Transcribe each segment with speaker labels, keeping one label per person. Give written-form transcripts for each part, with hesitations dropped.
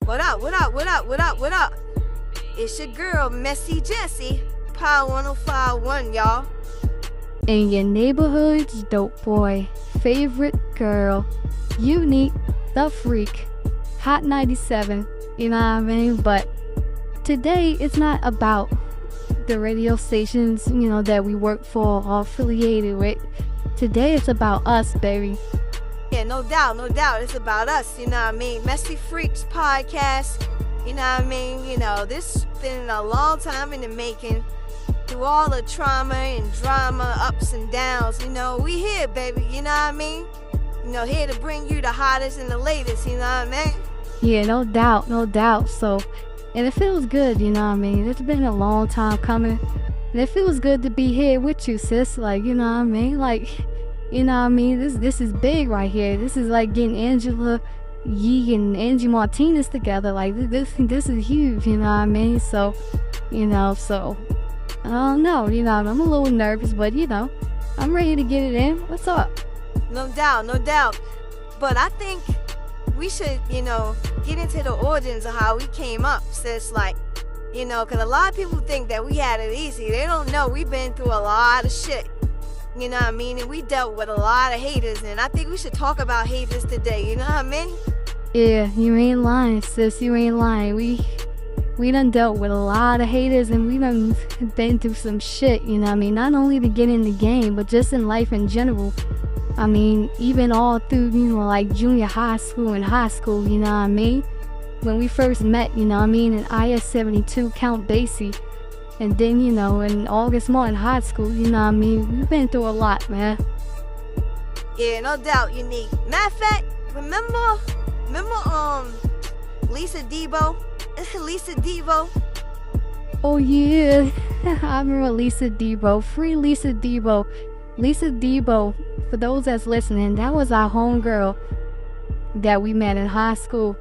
Speaker 1: What up, what up, what up, what up, what up? It's your girl, Messy Jessie, Power 1051, y'all.
Speaker 2: And your neighborhood's dope boy, favorite girl, Unique, the Freak, Hot 97, you know what I mean? But today, it's not about the radio stations, that we work for or affiliated with. Today, it's about us, baby.
Speaker 1: Yeah, no doubt, it's about us, you know what I mean? Messy Freaks podcast, you know what I mean? This been a long time in the making. Through all the trauma and drama, ups and downs, we here, baby, you know what I mean? Here to bring you the hottest and the latest, you know what I mean?
Speaker 2: Yeah, no doubt. So, and it feels good, you know what I mean? It's been a long time coming. And it feels good to be here with you, sis. Like, you know what I mean? Like, you know what I mean? This is big right here. This is like getting Angela Yee and Angie Martinez together. Like, this is huge, you know what I mean? So, I don't know, I'm a little nervous, but, I'm ready to get it in. What's up?
Speaker 1: No doubt. But I think we should, get into the origins of how we came up, sis. Like, because a lot of people think that we had it easy. They don't know we've been through a lot of shit. You know what I mean? And we dealt with a lot of haters. And I think we should talk about haters today. You know what I mean?
Speaker 2: Yeah, you ain't lying, sis. You ain't lying. We done dealt with a lot of haters, and we done been through some shit, you know what I mean? Not only to get in the game, but just in life in general. I mean, even all through, like junior high school and high school, you know what I mean? When we first met, you know what I mean, in IS-72 Count Basie. And then, in August Martin High School, you know what I mean? We've been through a lot, man.
Speaker 1: Yeah, no doubt, Unique. Matter of fact, remember, Lisa Debo? Lisa Debo.
Speaker 2: Oh yeah, I remember Lisa Debo. Free Lisa Debo. Lisa Debo, for those that's listening, that was our homegirl that we met in high school.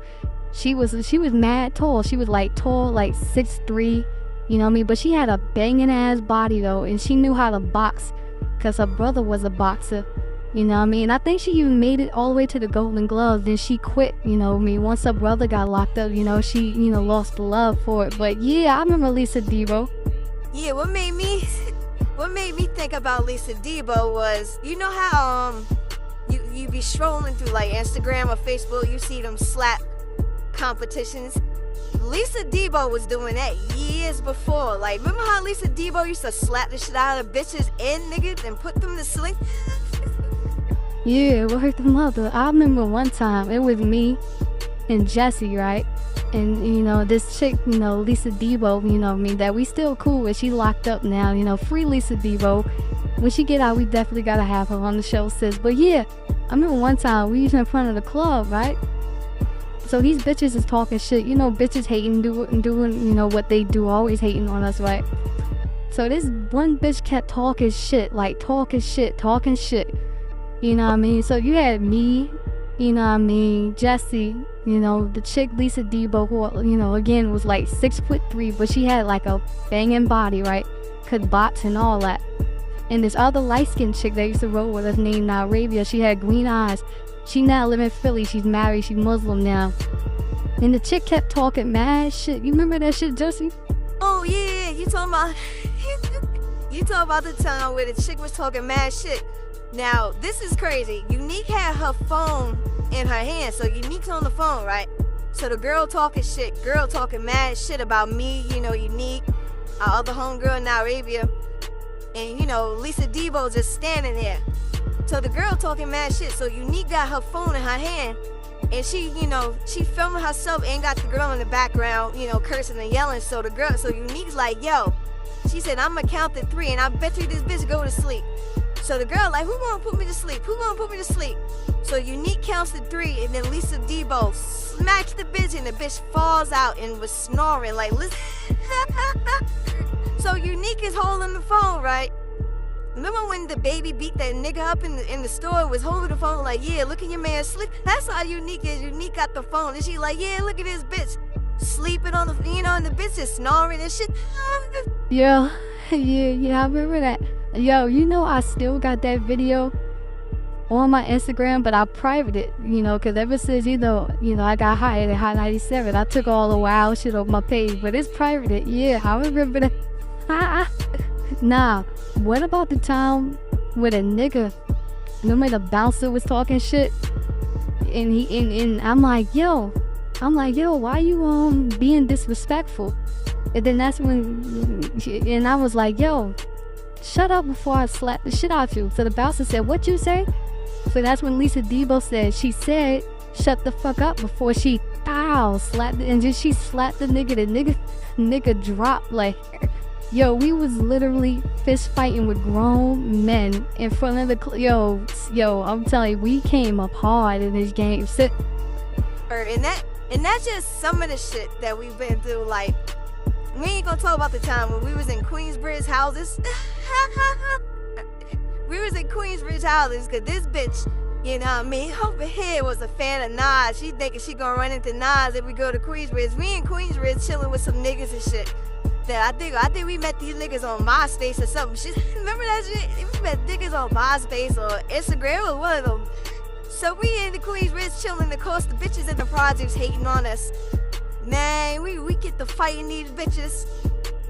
Speaker 2: She was mad tall. She was like tall, like 6'3", you know what I mean? But she had a banging ass body though, and she knew how to box because her brother was a boxer. You know what I mean? I think she even made it all the way to the Golden Gloves. Then she quit, you know what I mean? Once her brother got locked up, she, lost the love for it. But yeah, I remember Lisa Debo.
Speaker 1: Yeah, what made me think about Lisa Debo was, how you be strolling through like Instagram or Facebook, you see them slap competitions. Lisa Debo was doing that years before. Like, remember how Lisa Debo used to slap the shit out of bitches and niggas and put them to sleep?
Speaker 2: Yeah, word the mother. I remember one time, it was me and Jessie, right? And, this chick, Lisa Debo, that we still cool with. She locked up now, free Lisa Debo. When she get out, we definitely gotta have her on the show, sis. But yeah, I remember one time, we was in front of the club, right? So these bitches is talking shit. Bitches hating, doing, what they do, always hating on us, right? So this one bitch kept talking shit. You know what I mean? So you had me, Jessie, the chick Lisa Debo, who, again, was like 6'3", but she had like a banging body, right? Could box and all that. And this other light-skinned chick that used to roll with us named Arabia, she had green eyes. She now live in Philly. She's married. She's Muslim now. And the chick kept talking mad shit. You remember that shit, Jessie?
Speaker 1: Oh, yeah. You talking about the time where the chick was talking mad shit. Now, this is crazy. Unique had her phone in her hand, so Unique's on the phone, right? So the girl talking mad shit about me, Unique, our other homegirl in Arabia, and, Lisa Debo just standing there. So the girl talking mad shit, so Unique got her phone in her hand, and she filming herself and got the girl in the background, cursing and yelling. So Unique's like, yo, she said, I'm gonna count to 3, and I bet you this bitch go to sleep. So the girl like, who gonna put me to sleep? So Unique counts to 3, and then Lisa Debo smacks the bitch, and the bitch falls out and was snoring like, listen. So Unique is holding the phone, right? Remember when the baby beat that nigga up in the store, was holding the phone like, yeah, look at your man sleep. That's how Unique is. Unique got the phone, and she like, yeah, look at this bitch sleeping on the, and the bitch is snoring and shit.
Speaker 2: Yeah, I remember that. Yo, I still got that video on my Instagram, but I private it, because ever since, I got hired at Hot 97, I took all the wild shit off my page, but it's private. Yeah, I remember that. Nah, what about the time with a nigga, remember the bouncer was talking shit, and I'm like, yo, why you being disrespectful? And then that's when, and I was like, yo, shut up before I slap the shit out you. So the bouncer said, what you say? So that's when Lisa Debo said, she said, shut the fuck up before she slapped, and just she slapped the nigga. The nigga dropped. Like, yo, we was literally fist fighting with grown men in front of the yo, I'm telling you, we came up hard in this game.
Speaker 1: And that's just some of the shit that we've been through. Like, we ain't gonna talk about the time when we was in Queensbridge houses. We was in Queensbridge houses because this bitch, you know what I mean, over here was a fan of Nas. She thinking she gonna run into Nas if we go to Queensbridge. We in Queensbridge chilling with some niggas and shit. That I think we met these niggas on MySpace or something. Remember that shit? We met niggas on MySpace or Instagram or one of them. So we in the Queensbridge chilling. Of course, the bitches in the projects hating on us. Man, we get to fighting these bitches.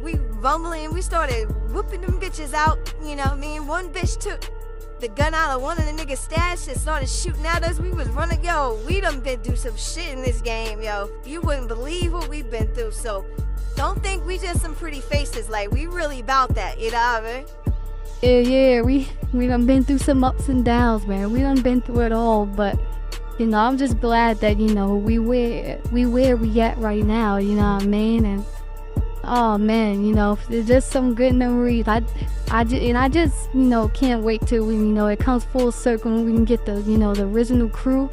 Speaker 1: We rumbling. We started whooping them bitches out. You know what I mean? One bitch took the gun out of one of the niggas' stash and started shooting at us. We was running. Yo, we done been through some shit in this game, yo. You wouldn't believe what we've been through. So don't think we just some pretty faces. Like, we really about that. You know what I mean?
Speaker 2: Yeah, we done been through some ups and downs, man. We done been through it all, but I'm just glad that we where we at right now. You know what I mean? And oh man, it's just some good memories. I just can't wait till it comes full circle and we can get the the original crew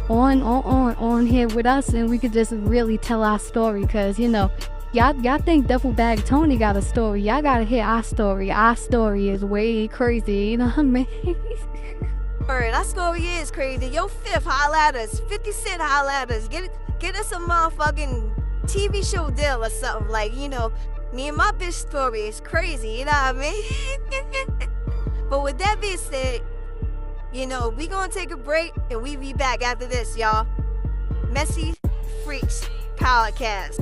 Speaker 2: on here with us, and we could just really tell our story, because y'all think Duffel Bag Tony got a story. Y'all gotta hear our story. Our story is way crazy, you know what I mean?
Speaker 1: Word, our story is crazy. Yo, Fifth, holla at us. 50 Cent, holla at us. Get us a motherfucking TV show deal or something. Like, me and my bitch story is crazy, you know what I mean? But with that being said, we gonna take a break and we be back after this, y'all. Messy Freaks Podcast.